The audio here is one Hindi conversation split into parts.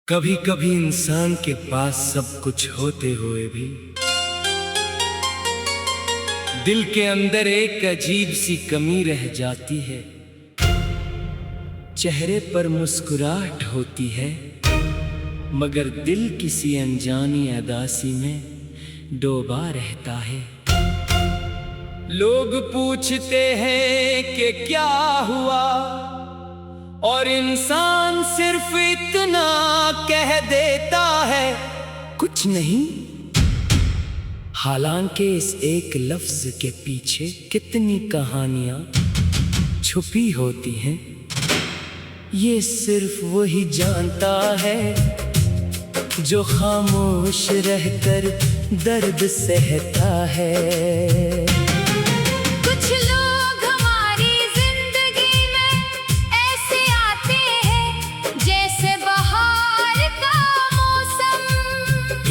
कभी कभी इंसान के पास सब कुछ होते हुए भी दिल के अंदर एक अजीब सी कमी रह जाती है। चेहरे पर मुस्कुराहट होती है मगर दिल किसी अनजानी उदासी में डूबा रहता है। लोग पूछते हैं कि क्या हुआ और इंसान सिर्फ इतना कह देता है, कुछ नहीं। हालांकि इस एक लफ्ज के पीछे कितनी कहानियां छुपी होती हैं, ये सिर्फ वही जानता है जो खामोश रहकर दर्द सहता है।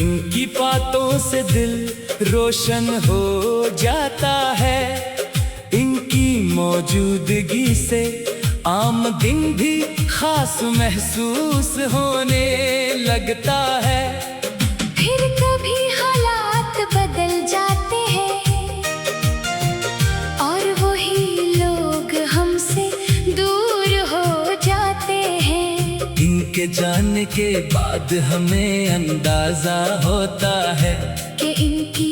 इनकी बातों से दिल रोशन हो जाता है, इनकी मौजूदगी से आम दिन भी खास महसूस होने लगता है। फिर कभी हालात बदल जाते हैं और वही लोग हमसे दूर हो जाते हैं। इनके जाने के बाद हमें अंदाजा होता है कि इनकी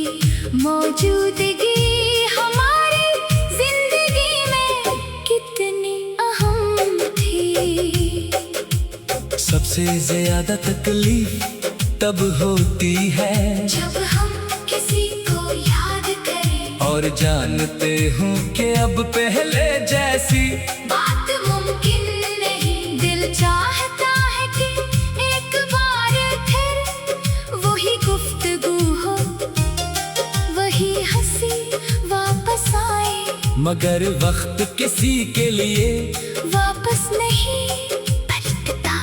मौजूदगी हमारी जिंदगी में कितनी अहम थी। सबसे ज्यादा तकलीफ तब होती है जब हम किसी को याद करें और जानते हूँ कि अब पहले जैसी बात मुमकिन नहीं। दिल चाहता है कि एक बार फिर वही गुफ्तगू हो, वही हंसी वापस आए, मगर वक्त किसी के लिए वापस नहीं पलटता।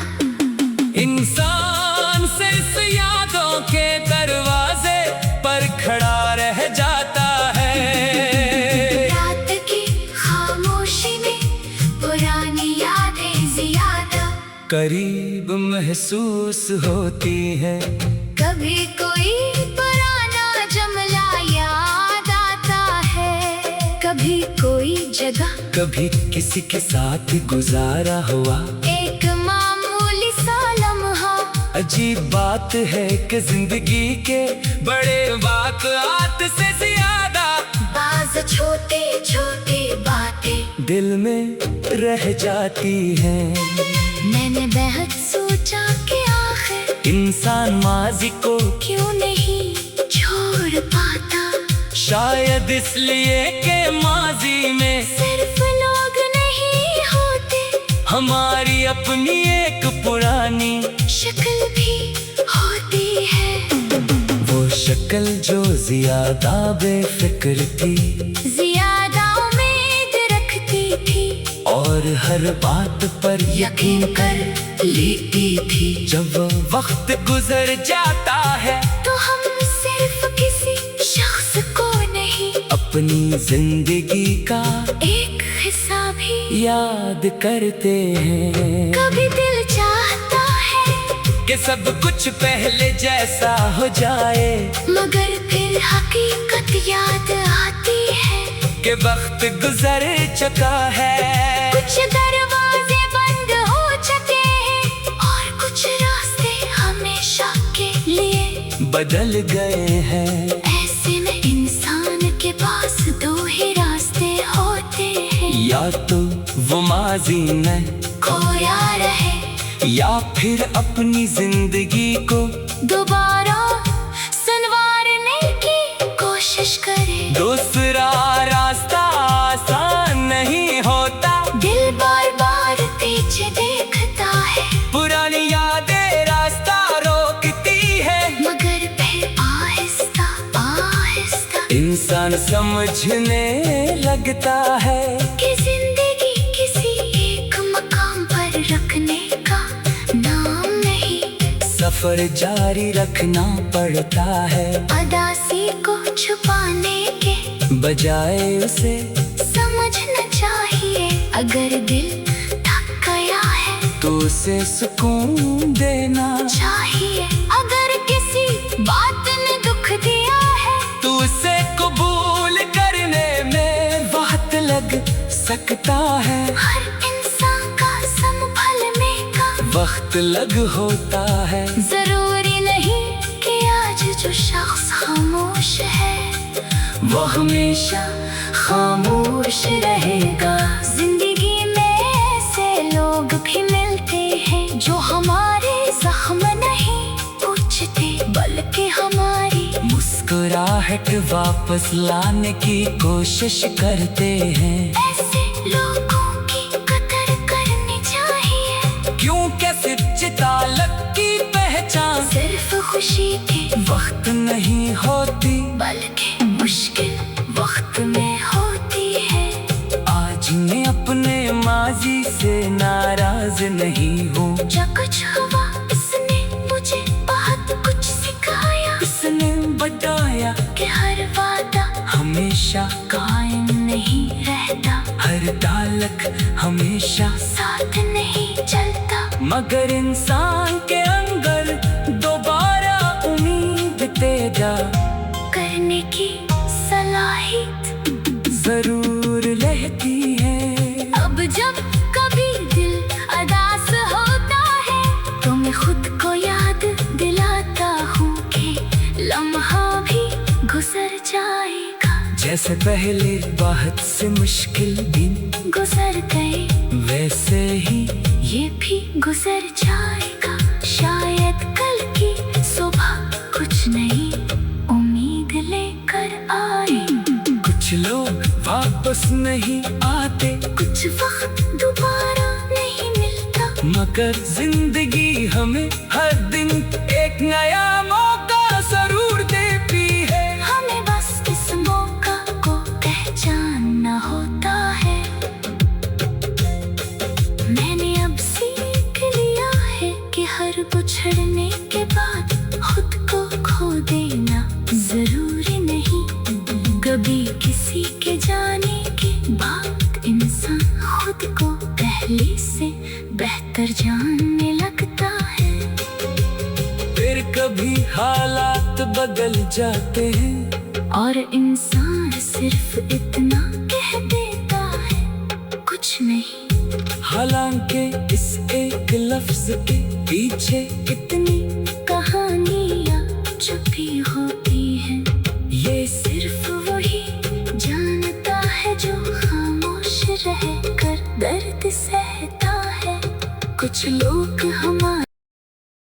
इंसान सिर्फ यादों के दरवाजे पर खड़ा रह जाता है। रात की खामोशी में पुरानी यादें ज्यादा करीब महसूस होती हैं। कभी कोई पुराना जमला याद आता है, कभी कोई जगह, कभी किसी के साथ गुजारा हुआ एक मामूली सा लम्हा। अजीब बात है कि जिंदगी के बड़े वाक़यात से ज्यादा बाज़ छोटे छोटे बातें दिल में रह जाती हैं। मैंने बेहद सोचा कि आखिर इंसान माजी को क्यों नहीं छोड़ पाता। शायद इसलिए कि माजी में सिर्फ लोग नहीं होते, हमारी अपनी एक पुरानी शक्ल भी होती है। वो शक्ल जो ज्यादा बेफिक्र थी, ज्यादा उम्मीद रखती थी और हर बात पर यकीन कर लेती थी। जब वक्त गुजर जाता है तो हम सिर्फ किसी शख्स को नहीं, अपनी जिंदगी का एक हिस्सा भी याद करते हैं। कभी दिल चाहता है कि सब कुछ पहले जैसा हो जाए, मगर फिर हकीकत याद आती है कि वक्त गुजर चुका है। कुछ दरवाजे बंद हो चुके हैं और कुछ रास्ते हमेशा के लिए बदल गए हैं। ऐसे में इंसान के पास दो ही रास्ते होते हैं, या तो वो माजी में खोया रहे या फिर अपनी जिंदगी को दोबारा संवारने की कोशिश करे। दूसरा रास्ता आसान नहीं होता, दिल बार बार पीछे देखता है, पुरानी यादें रास्ता रोकती है, मगर फिर आहिस्ता आहिस्ता इंसान समझने लगता है कि जिंदगी किसी एक मकाम पर रखने का नाम नहीं। सफर जारी रखना पड़ता है, अदासी को छुपाने के बजाय उसे समझना चाहिए। अगर दिल थक गया है तो उसे सुकून देना मुतलग होता है। जरूरी नहीं कि आज जो शख्स खामोश है वो हमेशा खामोश रहेगा। जिंदगी में ऐसे लोग भी मिलते हैं जो हमारे जख्म नहीं पूछते बल्कि हमारी मुस्कुराहट वापस लाने की कोशिश करते हैं। ऐसे लोगों की कदर करनी चाहिए, क्योंकि सच्ची ताल्लुक की पहचान सिर्फ खुशी के वक्त नहीं होती बल्कि मुश्किल वक्त में होती है। आज मैं अपने माजी से नाराज नहीं हूँ। जो कुछ हुआ इसने मुझे बहुत कुछ सिखाया। इसने बताया कि हर वादा हमेशा कायम नहीं रहता, हर ताल्लुक हमेशा साथ नहीं चलता। मगर इंसान के अंदर दोबारा उम्मीद तेजा करने की सलाहियत जरूर रहती है। अब जब कभी दिल उदास होता है तो मैं खुद को याद दिलाता हूँ कि लम्हा भी गुजर जाएगा। जैसे पहले बहुत से मुश्किल दिन गुजर गए वैसे ही ये भी गुजर जाएगा। शायद कल की सुबह कुछ नई उम्मीद लेकर आए। कुछ लोग वापस नहीं आते, कुछ वक्त दोबारा नहीं मिलता, मगर जिंदगी हमें हर दिन एक नया मौका जरूर देती है। हमें बस इस मौका को पहचानना होता है। मैंने अब सीख लिया है कि हर बिछड़ने के बाद खुद को खो देना जरूरी नहीं। कभी किसी के जाने के बाद इंसान खुद को पहले से बेहतर जानने लगता है। फिर कभी हालात बदल जाते हैं और इंसान सिर्फ इतना कह देता है कुछ नहीं। हालांकि इस एक लफ्ज के पीछे कितनी कहानियाँ छुपी होती हैं, ये सिर्फ वही जानता है जो खामोश रहकर दर्द सहता है। कुछ लोग हम